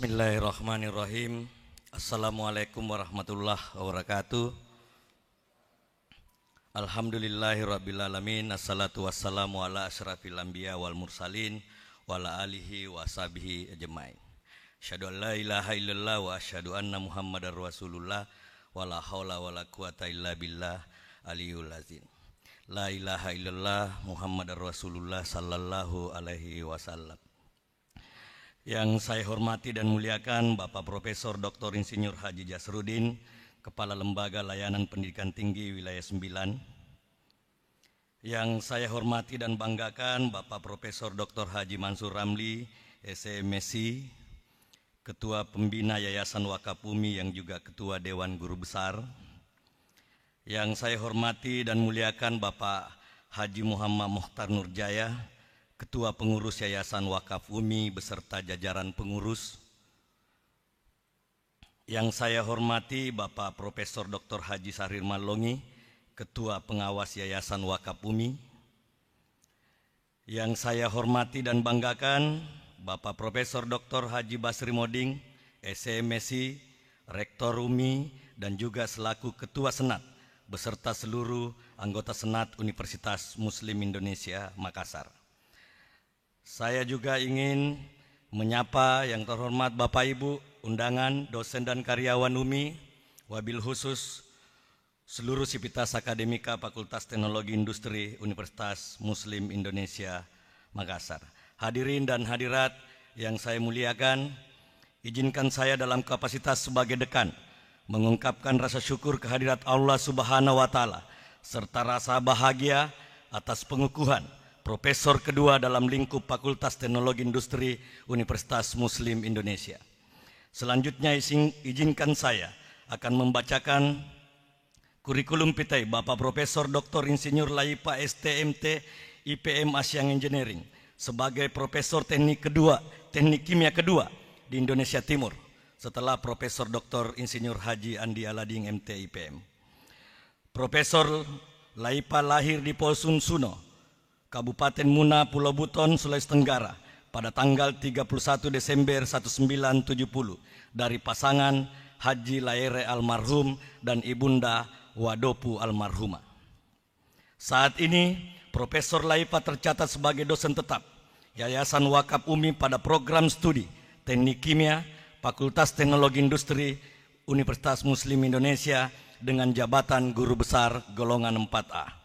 Bismillahirrahmanirrahim. Assalamualaikum warahmatullahi wabarakatuh. Alhamdulillahirrabbilalamin. Assalatu wassalamu ala asyrafil anbiya wal mursalin wa ala alihi wa sahbihi ajmain. Asyhadu an la ilaha illallah wa asyhadu anna muhammadar rasulullah wa la haula wa la quwata illa billah aliyul azim. La ilaha illallah muhammadar rasulullah sallallahu alaihi wasallam. Yang saya hormati dan muliakan Bapak Profesor Dr. Insinyur Haji Jasrudin, Kepala Lembaga Layanan Pendidikan Tinggi Wilayah 9. Yang saya hormati dan banggakan Bapak Profesor Dr. Haji Mansur Ramli, SMSI, Ketua Pembina Yayasan Wakaf Bumi yang juga Ketua Dewan Guru Besar. Yang saya hormati dan muliakan Bapak Haji Muhammad Mokhtar Nurjaya, Ketua Pengurus Yayasan Wakaf Bumi beserta jajaran pengurus. Yang saya hormati Bapak Profesor Dr. Haji Sahrir Malongi, Ketua Pengawas Yayasan Wakaf Bumi. Yang saya hormati dan banggakan Bapak Profesor Dr. Haji Basri Moding, SMSI, Rektor Umi, dan juga selaku Ketua Senat beserta seluruh anggota Senat Universitas Muslim Indonesia Makassar. Saya juga ingin menyapa yang terhormat Bapak Ibu, undangan, dosen dan karyawan UMI, wabil khusus seluruh sivitas akademika Fakultas Teknologi Industri Universitas Muslim Indonesia Makassar. Hadirin dan hadirat yang saya muliakan, izinkan saya dalam kapasitas sebagai dekan mengungkapkan rasa syukur kehadirat Allah Subhanahu wa Ta'ala serta rasa bahagia atas pengukuhan Profesor kedua dalam lingkup Fakultas Teknologi Industri Universitas Muslim Indonesia. Selanjutnya izinkan saya akan membacakan kurikulum vitae Bapak Profesor Dr. Insinyur Laipa STMT IPM Asyang Engineering sebagai Profesor Teknik Kimia kedua di Indonesia Timur setelah Profesor Dr. Insinyur Haji Andi Alading MT IPM. Profesor Laipa lahir di Posun Suno, Kabupaten Muna, Pulau Buton, Sulawesi Tenggara pada tanggal 31 Desember 1970 dari pasangan Haji Laere almarhum dan Ibunda Wadopu almarhumah. Saat ini Profesor Laipa tercatat sebagai dosen tetap Yayasan Wakaf Umi pada program studi Teknik Kimia Fakultas Teknologi Industri Universitas Muslim Indonesia dengan jabatan Guru Besar golongan 4A.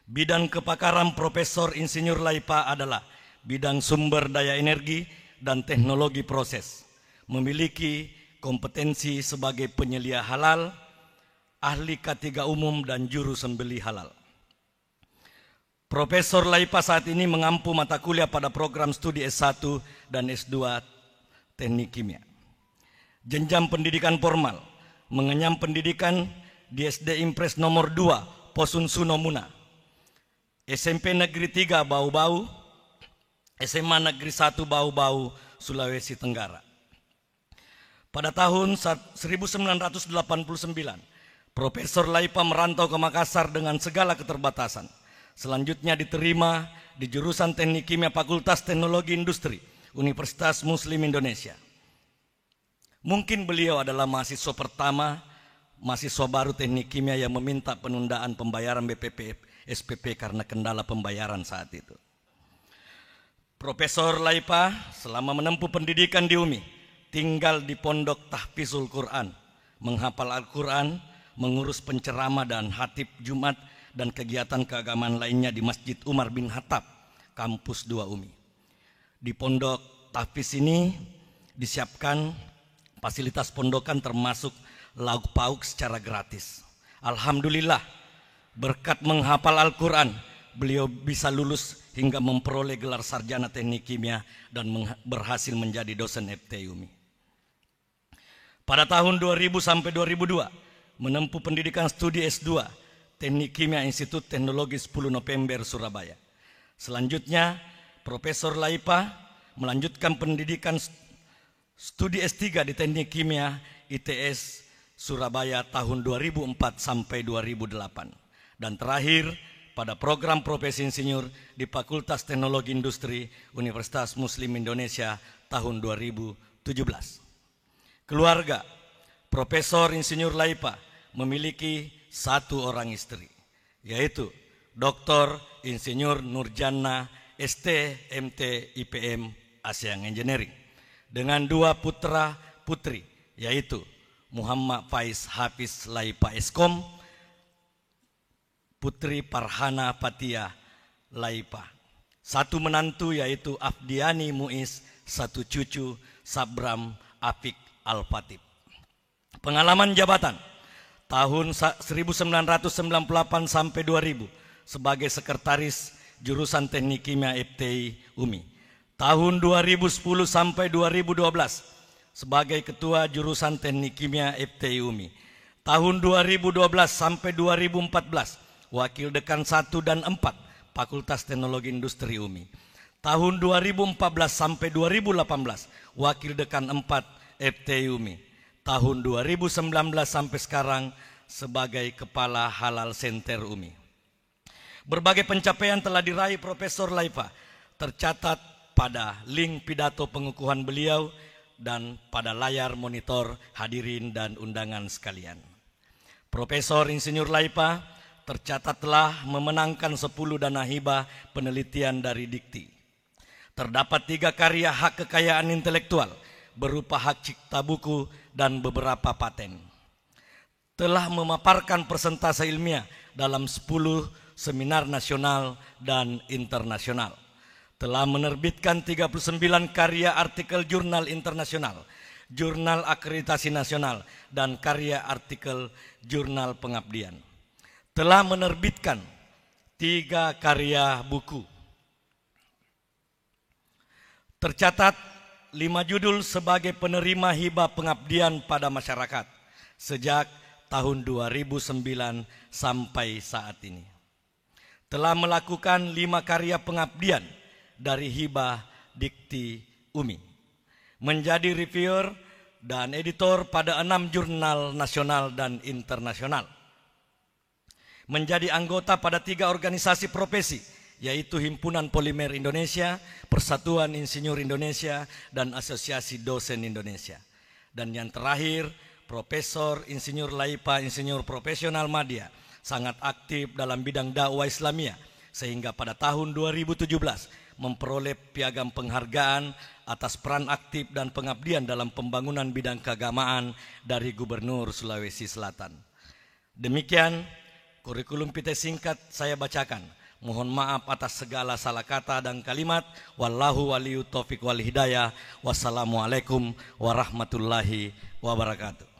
Bidang kepakaran Profesor Insinyur Laipa adalah bidang sumber daya energi dan teknologi proses. Memiliki kompetensi sebagai penyelia halal, ahli K3 umum dan juru sembelih halal. Profesor Laipa saat ini mengampu mata kuliah pada program studi S1 dan S2 Teknik Kimia. Jenjang pendidikan formal, mengenyam pendidikan di SD Impres nomor 2 Posun Suno Muna, SMP Negeri 3 Bau-Bau, SMA Negeri 1 Bau-Bau, Sulawesi Tenggara. Pada tahun 1989, Profesor Laipa merantau ke Makassar dengan segala keterbatasan. Selanjutnya diterima di jurusan Teknik Kimia Fakultas Teknologi Industri Universitas Muslim Indonesia. Mungkin beliau adalah mahasiswa baru Teknik Kimia yang meminta penundaan pembayaran BPP SPP karena kendala pembayaran saat itu. Profesor Laipa selama menempuh pendidikan di UMI tinggal di Pondok Tahfizul Quran, menghafal Al-Quran, mengurus penceramah dan khatib Jumat dan kegiatan keagamaan lainnya di Masjid Umar bin Khattab, kampus 2 UMI. Di Pondok Tahfiz ini disiapkan fasilitas pondokan termasuk lauk pauk secara gratis. Alhamdulillah, berkat menghafal Al-Quran, beliau bisa lulus hingga memperoleh gelar sarjana teknik kimia dan berhasil menjadi dosen FT UMI. Pada tahun 2000 sampai 2002, menempuh pendidikan studi S2, Teknik Kimia Institut Teknologi 10 November Surabaya. Selanjutnya, Profesor Laipa melanjutkan pendidikan studi S3 di Teknik Kimia ITS Surabaya tahun 2004 sampai 2008. Dan terakhir pada program Profesi Insinyur di Fakultas Teknologi Industri Universitas Muslim Indonesia tahun 2007 Keluarga Profesor Insinyur Laipa memiliki 1 orang istri, yaitu Dr. Insinyur Nurjana ST MT IPM Asean Engineering, dengan 2 putra putri, yaitu Muhammad Faiz Hafiz Laipa Eskom, Putri Farhana Fatia Laipa. 1 menantu yaitu Afdiani Muiz, 1 cucu Sabram Afik Al-Fatib. Pengalaman jabatan tahun 1998 sampai 2000 sebagai sekretaris jurusan Teknik Kimia FTI UMI. Tahun 2010 sampai 2012 sebagai ketua jurusan Teknik Kimia FTI UMI. Tahun 2012 sampai 2014 wakil dekan 1 dan 4 Fakultas Teknologi Industri UMI. Tahun 2014 sampai 2018 wakil dekan 4 FTI UMI. Tahun 2019 sampai sekarang sebagai Kepala Halal Center UMI. Berbagai pencapaian telah diraih Profesor Laipa, tercatat pada link pidato pengukuhan beliau dan pada layar monitor hadirin dan undangan sekalian. Profesor Insinyur Laipa tercatat telah memenangkan 10 dana hibah penelitian dari Dikti. Terdapat 3 karya hak kekayaan intelektual berupa hak cipta buku dan beberapa paten. Telah memaparkan persentase ilmiah dalam 10 seminar nasional dan internasional. Telah menerbitkan 39 karya artikel jurnal internasional, jurnal akreditasi nasional, dan karya artikel jurnal pengabdian. Telah menerbitkan 3 karya buku. Tercatat 5 judul sebagai penerima hibah pengabdian pada masyarakat sejak tahun 2009 sampai saat ini. Telah melakukan 5 karya pengabdian dari hibah Dikti UMI. Menjadi reviewer dan editor pada 6 jurnal nasional dan internasional. Menjadi anggota pada 3 organisasi profesi, yaitu Himpunan Polimer Indonesia, Persatuan Insinyur Indonesia, dan Asosiasi Dosen Indonesia. Dan yang terakhir, Profesor Insinyur Laipa, Insinyur Profesional Madya, sangat aktif dalam bidang dakwah Islamiyah, sehingga pada tahun 2017 memperoleh piagam penghargaan atas peran aktif dan pengabdian dalam pembangunan bidang keagamaan dari Gubernur Sulawesi Selatan. Demikian kurikulum vitae singkat saya bacakan. Mohon maaf atas segala salah kata dan kalimat. Wallahu waliyu taufiq wal hidayah. Wassalamualaikum warahmatullahi wabarakatuh.